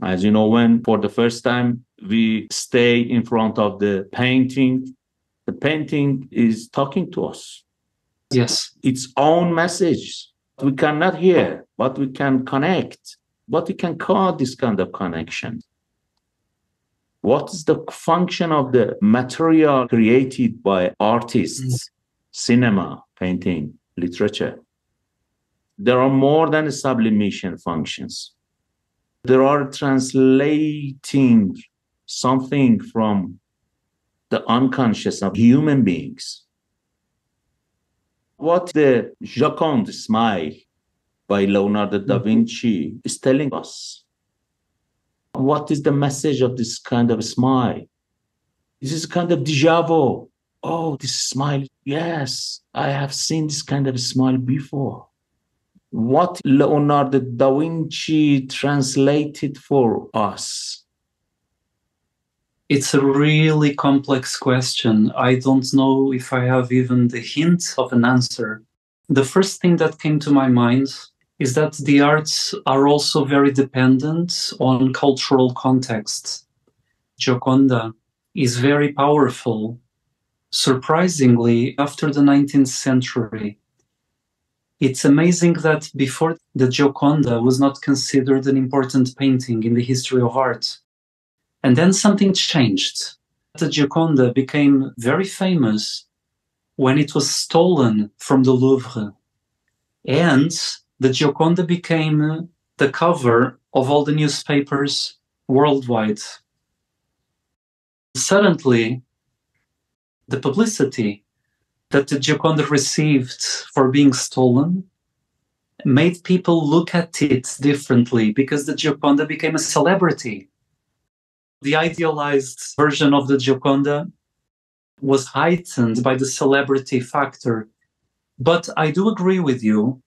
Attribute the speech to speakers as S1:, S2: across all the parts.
S1: As you know, when for the first time we stay in front of the painting is talking to us.
S2: Yes.
S1: Its own message. We cannot hear, but we can connect. What we can call this kind of connection. What is the function of the material created by artists, cinema, painting, literature? There are more than sublimation functions. There are translating something from the unconscious of human beings. What the Joconde smile by Leonardo da Vinci is telling us. What is the message of this kind of smile? This is a kind of déjà vu. Oh, this smile, yes, I have seen this kind of smile before. What Leonardo da Vinci translated for us?
S2: It's a really complex question. I don't know if I have even the hint of an answer. The first thing that came to my mind is that the arts are also very dependent on cultural context. Gioconda is very powerful, surprisingly, after the 19th century. It's amazing that before the Gioconda was not considered an important painting in the history of art. And then something changed. The Gioconda became very famous when it was stolen from the Louvre. And the Gioconda became the cover of all the newspapers worldwide. Suddenly, the publicity that the Gioconda received for being stolen made people look at it differently because the Gioconda became a celebrity. The idealized version of the Gioconda was heightened by the celebrity factor. But I do agree with you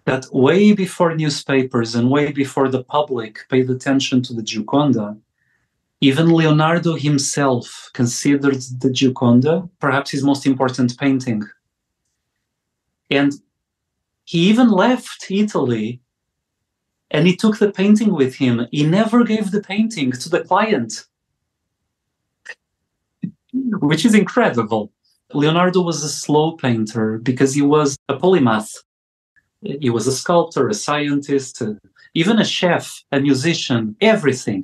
S2: that way before newspapers and way before the public paid attention to the Gioconda, even Leonardo himself considered the Gioconda perhaps his most important painting. And he even left Italy and he took the painting with him. He never gave the painting to the client, which is incredible. Leonardo was a slow painter because he was a polymath. He was a sculptor, a scientist, even a chef, a musician, everything.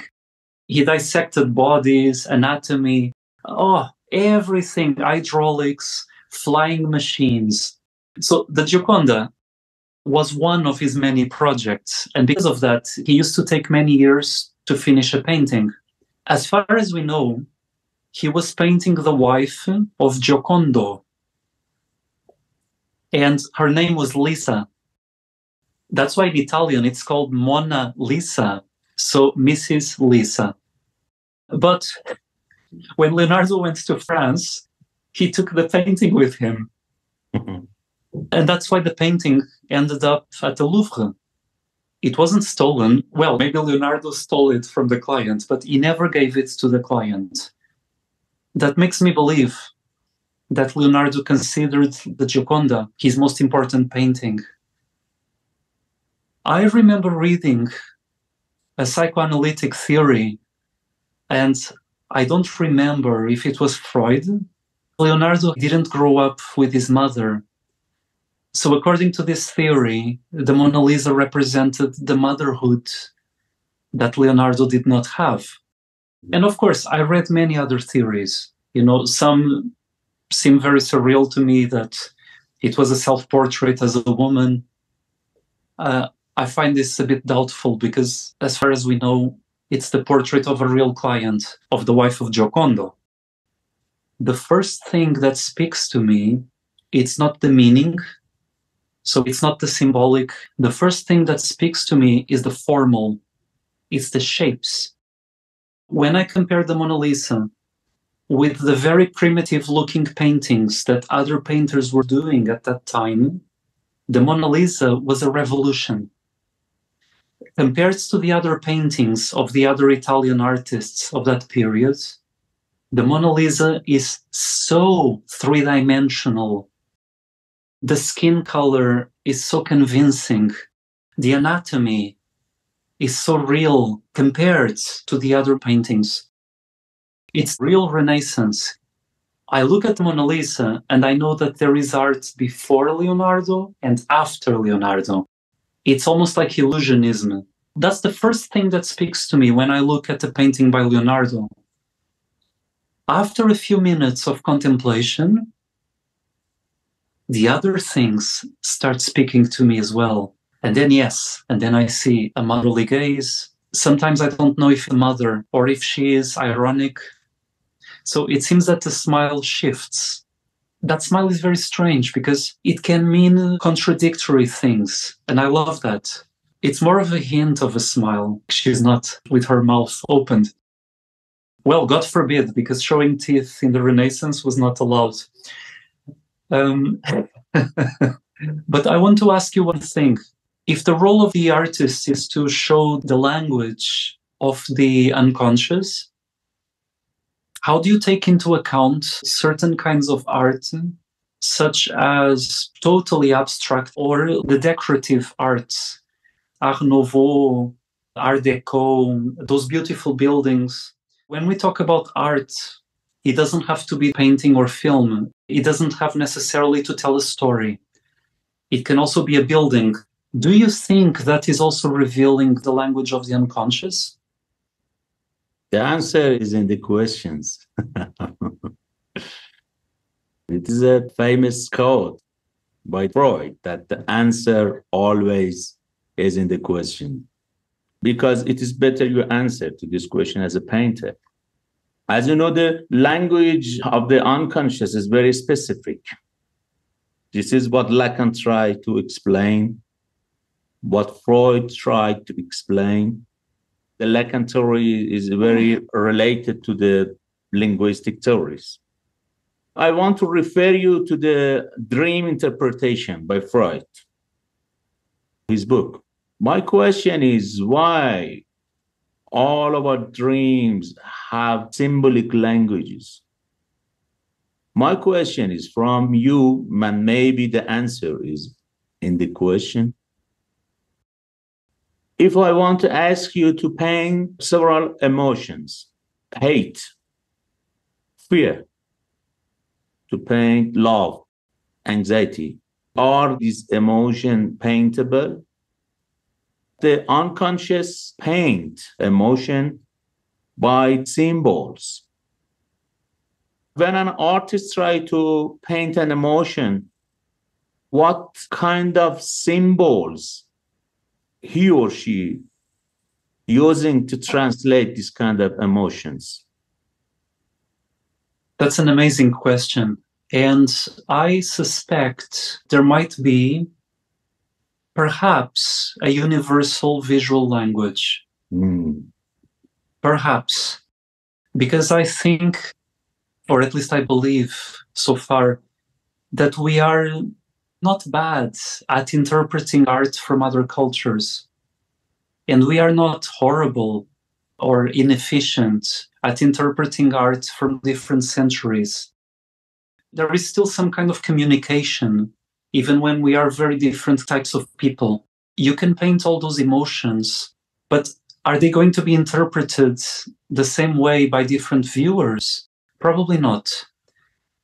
S2: He dissected bodies, anatomy, everything, hydraulics, flying machines. So the Gioconda was one of his many projects. And because of that, he used to take many years to finish a painting. As far as we know, he was painting the wife of Giocondo. And her name was Lisa. That's why in Italian it's called Mona Lisa, so Mrs. Lisa. But when Leonardo went to France, he took the painting with him. And that's why the painting ended up at the Louvre. It wasn't stolen. Well, maybe Leonardo stole it from the client, but he never gave it to the client. That makes me believe that Leonardo considered the Gioconda his most important painting. I remember reading a psychoanalytic theory, and I don't remember if it was Freud. Leonardo didn't grow up with his mother. So according to this theory, the Mona Lisa represented the motherhood that Leonardo did not have. And of course, I read many other theories. Some seem very surreal to me, that it was a self-portrait as a woman. I find this a bit doubtful because, as far as we know, it's the portrait of a real client, of the wife of Giocondo. The first thing that speaks to me, it's not the meaning, so it's not the symbolic. The first thing that speaks to me is the formal. It's the shapes. When I compare the Mona Lisa with the very primitive-looking paintings that other painters were doing at that time, the Mona Lisa was a revolution. Compared to the other paintings of the other Italian artists of that period, the Mona Lisa is so three-dimensional. The skin color is so convincing. The anatomy is so real compared to the other paintings. It's real Renaissance. I look at the Mona Lisa and I know that there is art before Leonardo and after Leonardo. It's almost like illusionism. That's the first thing that speaks to me when I look at a painting by Leonardo. After a few minutes of contemplation, the other things start speaking to me as well. And then, yes, and then I see a motherly gaze. Sometimes I don't know if a mother or if she is ironic. So it seems that the smile shifts. That smile is very strange because it can mean contradictory things. And I love that. It's more of a hint of a smile. She's not with her mouth opened. Well, God forbid, because showing teeth in the Renaissance was not allowed. But I want to ask you one thing. If the role of the artist is to show the language of the unconscious, how do you take into account certain kinds of art, such as totally abstract or the decorative arts, Art Nouveau, Art Deco, those beautiful buildings? When we talk about art, it doesn't have to be painting or film. It doesn't have necessarily to tell a story. It can also be a building. Do you think that is also revealing the language of the unconscious?
S1: The answer is in the questions. It is a famous quote by Freud that the answer always is in the question, because it is better you answer to this question as a painter. As you know, the language of the unconscious is very specific. This is what Lacan tried to explain, what Freud tried to explain. The Lacan theory is very related to the linguistic theories. I want to refer you to the dream interpretation by Freud, his book. My question is why all of our dreams have symbolic languages? My question is from you, and maybe the answer is in the question. If I want to ask you to paint several emotions, hate, fear, to paint love, anxiety, are these emotions paintable? The unconscious paint emotion by symbols. When an artist tries to paint an emotion, what kind of symbols he or she using to translate this kind of emotions?
S2: That's an amazing question. And I suspect there might be perhaps a universal visual language. Perhaps. Because I think, or at least I believe so far, that we are not bad at interpreting art from other cultures. And we are not horrible or inefficient at interpreting art from different centuries. There is still some kind of communication, even when we are very different types of people. You can paint all those emotions, but are they going to be interpreted the same way by different viewers? Probably not.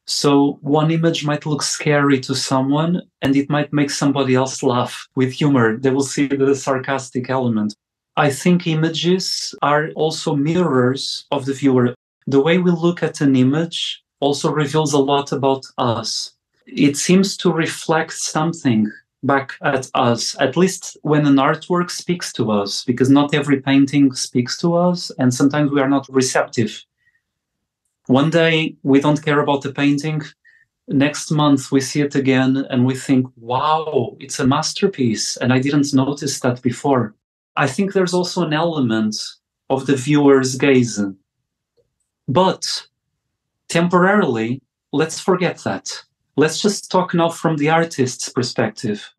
S2: So one image might look scary to someone, and it might make somebody else laugh with humor. They will see the sarcastic element. I think images are also mirrors of the viewer. The way we look at an image also reveals a lot about us. It seems to reflect something back at us, at least when an artwork speaks to us, because not every painting speaks to us, and sometimes we are not receptive. One day we don't care about the painting. Next month we see it again and we think, wow, it's a masterpiece, and I didn't notice that before. I think there's also an element of the viewer's gaze. But temporarily, let's forget that. Let's just talk now from the artist's perspective.